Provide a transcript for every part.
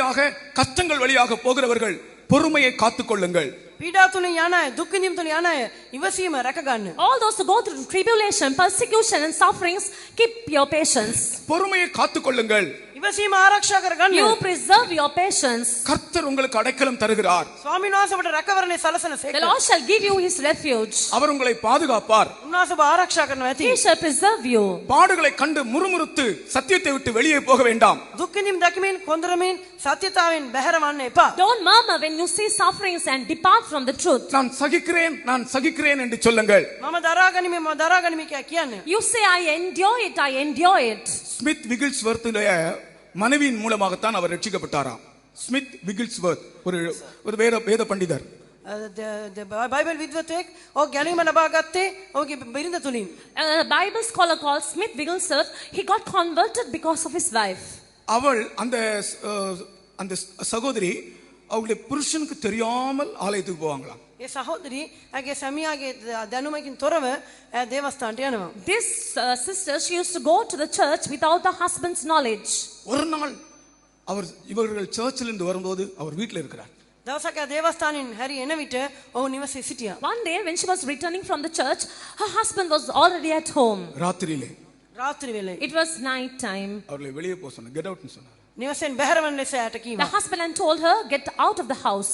வழியாக கஷ்டங்கள் வழியாக போகிறவர்கள் பொறுமையை காத்துக்கொள்ளுங்கள். පීඩා තුලින් යන අය, දුක් විඳීම් තුලින් යන අය ඉවසීම රැක ගන්න. All those who go through tribulation, persecution and sufferings, keep your patience. பொறுமையை காத்துக்கொள்ளுங்கள். ඉවසීම ආරක්ෂා කර ගන්න. You preserve your patience. கர்த்தர் உங்களுக்கு அடைக்கலம் தருகிறார். ස්වාමීන් වහන්සේ ඔබට රැකවරණය සලසන සේක. The Lord shall give you his refuge. அவர் உங்களை பாதுகாப்பார். උන්වහන්සේ ඔබ ආරක්ෂා කරනවා ඇති. He shall preserve you. பாடுகளை கண்டு முறுமுறுத்து சத்தியத்தை விட்டு வெளியே போக வேண்டாம். දුක් විඳීම් දැකීමෙන් කොන්දරමින් සත්‍යතාවෙන් බැහැර වන්න එපා. Don't murmur when you see sufferings and depart from the truth. நான் சகிக்கிறேன் என்று சொல்லுங்கள். මම දරා ගනිමි කියන්නේ. You say, I endure it. Smith விகில்ஸ்வர்த்துடைய மனைவியின் மூலமாகத்தான் அவர் ரட்சிக்கப்பட்டாராம். ஸ்மித் விகில்ஸ்வர்த் ஒரு வேத பண்டிதர். බයිබල් විද්වතෙක් ඔහු ගැනීම ලබා ගත්තේ ඔහුගේ බිරිඳ තුලින්. A Bible scholar called Smith Wigglesworth, he got converted because of his wife. அவள் அந்த சகோதரி அவளுடைய புருஷனுக்கு தெரியாமல் ஆலயத்துக்கு போவாங்களாம். ඒ සහෝදරි ඇගේ සැමියාගේ දැනුමකින් තොරව දේවස්ථානට යනවා. This sister, she used to go to the church without the husband's knowledge. ஒரு நாள் இவர்கள் சர்ச்சில் இருந்து வரும்போது அவர் வீட்டில் இருக்கிறார். දවසක දේවස්ථානින් හැරි එන විට ඔහු නිවසේ සිටියා. One day when she was returning from the church, her husband was already at home. ராத்திரியிலே It was night time. அவர்களை வெளியே போக சொன்னார். கெட் அவுட்னு சொன்னார். නිවසෙන් බැහැරවන්න ලෙස යට කීවා. The husband told her, get out of the house.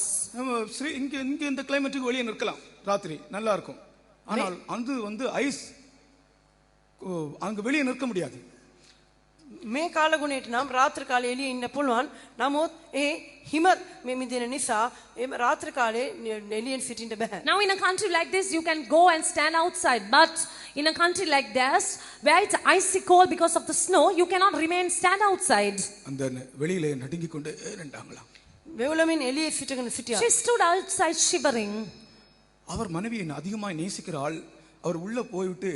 இங்க இந்த கிளைமேட்டுக்கு வெளியே நிற்கலாம், ராத்திரி நல்லா இருக்கும். ஆனால் அது ஐஸ், அங்க வெளியே நிற்க முடியாது. මේ කාලගුණයට නම් රාත්‍රී කාලේ එළියේ ඉන්න පුළුවන්. නමුත් ඒ හිම මේ මිදෙන නිසා ඒ රාත්‍රී කාලේ එළියෙන් සිටින්න බෑ. Now in a country like this you can go and stand outside, but in a country like this where it's icy cold because of the snow, you cannot stand outside. அந்த வெளியிலே நடுங்கிக் கொண்டே நின்றாங்களாம். වෙවුලමින් එළියේ සිටගෙන සිටියා. She stood outside shivering. அவர் மனைவியை அதிகமாக நேசிக்கிற ஆள். அவர் உள்ள போய்விட்டு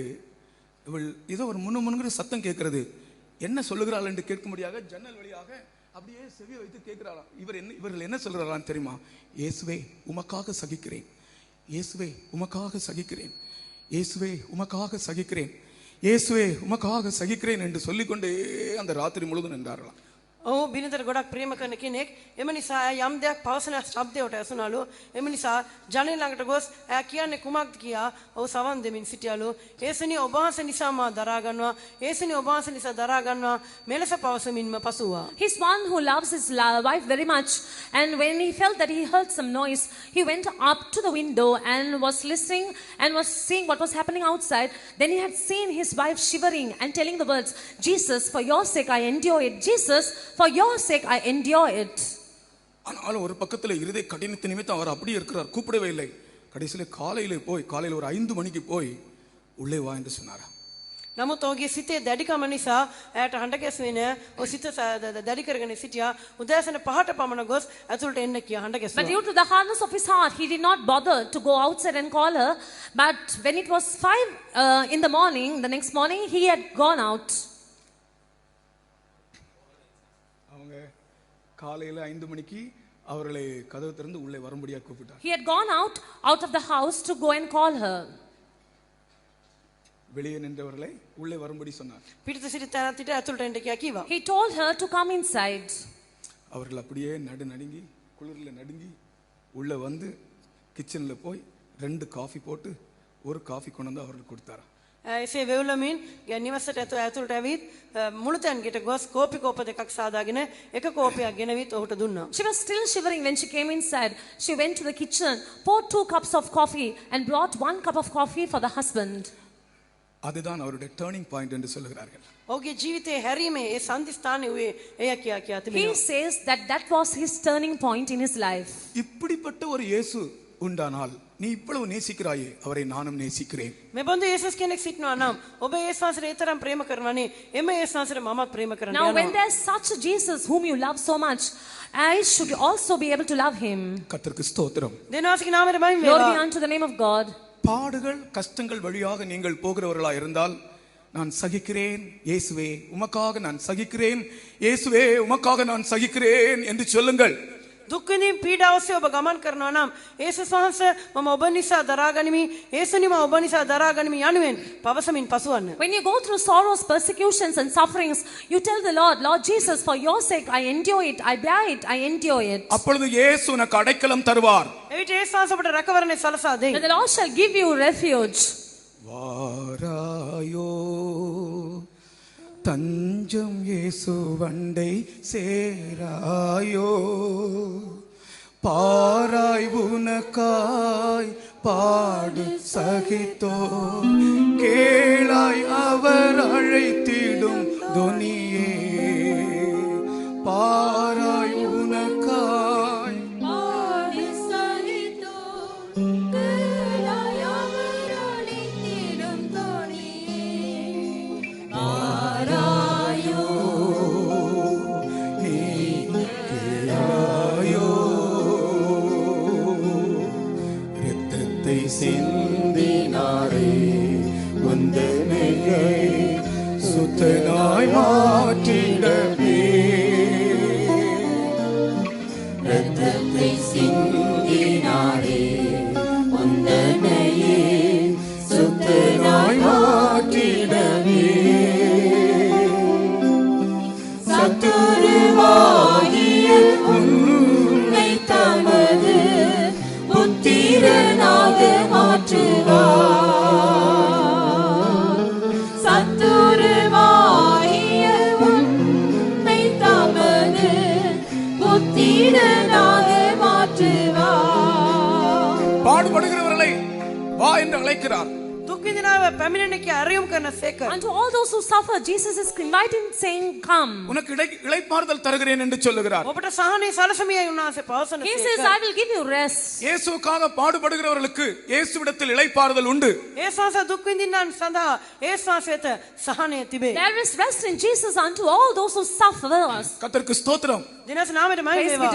இவள் ஏதோ ஒரு முன்னுங்கிற சத்தம் கேட்கிறது. என்ன சொல்லுகிறாள் என்று கேட்க முடியாத ஜன்னல் வழியாக அப்படியே செவி வைத்து கேட்கிறாராம். இவர்கள் என்ன சொல்றாராம் தெரியுமா? இயேசுவே உமக்காக சகிக்கிறேன், இயேசுவே உமக்காக சகிக்கிறேன், இயேசுவே உமக்காக சகிக்கிறேன், இயேசுவே உமக்காக சகிக்கிறேன் என்று சொல்லிக்கொண்டே அந்த ராத்திரி முழுவதும் நின்றார்களாம். ඔහු බිරිඳට ගොඩක් ප්‍රේම කරන කෙනෙක්. එම නිසා යම් දෙයක් පවසන ශබ්දයට ඇසුණලු. එම නිසා ජනෙල ළඟට ගොස් එයා කියන්නේ කුමක්ද කියා ඔහු සවන් දෙමින් සිටියලු. "ඒසුනි ඔබ වහන්සේ නිසා මා දරා ගන්නවා. ඒසුනි ඔබ වහන්සේ නිසා දරා ගන්නවා." මෙලෙස පවසමින්ම පසුවා. He's one who loves his wife very much, and when he felt that he heard some noise, he went up to the window and was listening and was seeing what was happening outside. Then he had seen his wife shivering and telling the words, "Jesus, for your sake I endure it. Jesus, for your sake I endure it." ஆனாலும் ஒரு பக்கத்தில் இருதய கடினத்தின் நிமித்தம் அவர் அப்படியே இருக்கிறார், கூப்பிடவே இல்லை. கடைசியில் காலையில் ஒரு 5 மணிக்கு போய் உள்ளே வா என்று சொன்னாரா. නමුත් ඔහුගේ සිතේ දැඩිකම නිසා ඇයට හඬ ගැසුවේ නෑ. ඔහු සිත දැඩි කරගෙන සිටියා. උදෑසන 5ට පමණ ගොස් ඇතුළට එන්න කියා හඬ ගැසුවා. But due to the hardness of his heart, he did not bother to go outside and call her. But when it was 5 in the morning, the next morning, he had gone out. காலையில் 5 மணிக்கு அவர்களை கதவு திறந்து உள்ளே வரும்படியாக கூப்பிட்டார். He had gone out of the house to go and call her. வெளியே நின்றவர்களை உள்ளே வரும்படி சொன்னார். පිටත සිට තැනට ඇතුළට එන්න කියා කිව්වා. He told her to come inside. அவர்கள் அப்படியே நடுங்கி குளிரில் நடுங்கி உள்ளே வந்து கிச்சனில் போய் 2 காஃபி போட்டு ஒரு காஃபி கொண்டு வந்து அவர்களுக்கு கொடுத்தாராம். එසේ වෙවුලමින් නිවසට ඇතුළට ඇවිත් මුළුතැන් ගෙට ගොස් කෝපි කෝප දෙකක් සාදාගෙන එක කෝපයක් ගෙනවිත් ඔහුට දුන්නා. She was still shivering when she came inside. She went to the kitchen, poured 2 cups of coffee and brought 1 cup of coffee for the husband. அதுதான் அவருடைய டர்னிங் பாயிண்ட் என்று சொல்கிறார்கள். ඔහුගේ ජීවිතයේ හැරීමේ ඒ සම්දිස්ථානයේ උවේ එය කියා තිබෙනවා. He says that was his turning point in his life. இப்படிப்பட்ட ஒரு இயேசு உண்டானால் நீ இவ்வளவு நேசிக்கிறாயே, அவரை நானும் நேசிக்கிறேன். මෙබඳු යේසුස් කෙනෙක් සිටනවා නම් ඔබ යේසුස් වහන්සේට ඒ තරම් ප්‍රේම කරනවානේ. එම යේසුස් වහන්සේට මමත් ප්‍රේම කරන්න Now යනවා. when there's such a Jesus whom you love so much, I should also be able to love him. கர்த்தருக்கு ஸ்தோத்திரம். දෙවියන්ගේ නාමයට මහිම Glory වේවා. be unto the name of God. பாடுகள் கஷ்டங்கள் வழியாக நீங்கள் போகிறவர்களாக இருந்தால் நான் சகிக்கிறேன் இயேசுவே உமக்காக நான் சகிக்கிறேன், இயேசுவே உமக்காக நான் சகிக்கிறேன் என்று சொல்லுங்கள். දුක් විඳින් පීඩා ඔස්සේ ඔබ ගමන් කරනවා නම් යේසුස් වහන්සේ මම ඔබ නිසා දරා ගනිමි යේසුනි මම ඔබ නිසා දරා ගනිමි යනුවෙන් පවසමින් පසුවන්න. When you go through sorrows, persecutions and sufferings, you tell the Lord, Lord Jesus, for your sake I endure it, I bear it, I endure it. அப்பொழுது இயேசு உனக்கு அடைக்கலம் தருவார். එවිට යේසුස් වහන්සේ ඔබට රැකවරණය සලසා දෙයි. And the Lord shall give you refuge. வாராயோ தஞ்சம் இயேசு வண்டை சேராயோ பாராய் உனக்காய் பாடு சகித்தோ கேளாய் அவர் அழைத்திடும் தொனியே பாராய் உனக்காய் பாடு சகித்தோ கேளாய் அவர் அழைத்திடும் தொனியே பாராயோ நீ கேளாயோ இரத்தத்தை சிந்தினாரே வந்தனையை சுத்தனாய் மாற்றிடவே இரத்தத்தை சிந்தினாரே வந்தனையே சுத்தனாய் மாற்றிடவே சத்துருவாகிய உன்னை தமது புத்திரனாக மாற்றுவார். சத்துருவாகிய உன்னை தமது புத்திரனாக மாற்றுவார். பாடுபடுகிறவர்களை வா என்று அழைக்கிறார். දුක් විඳින අය පැමිණෙන්න කියා ඇරයුම් කරන සේක. Unto all those who suffer, Jesus is inviting, saying, come. உனக்கு இளைப்பாறுதல் தருகிறேன் என்று சொல்லுகிறார். ඔබට සහනය සලසමියයි උන්වහන්සේ පවසන He says, සේක. I will give you rest. இயேசுவுக்காக பாடுபடுகிறவர்களுக்கு இயேசுவிடத்தில் இளைப்பாறுதல் உண்டு. යේසුස් වහන්සේ දුක් විඳින්නන් සඳහා යේසුස් වහන්සේ වෙත සහනය තිබේ. There is rest in Jesus unto all those who suffer. கர்த்தருக்கு ஸ்தோத்திரம். දිනස් නාමයට මහිම Praise be වේවා. to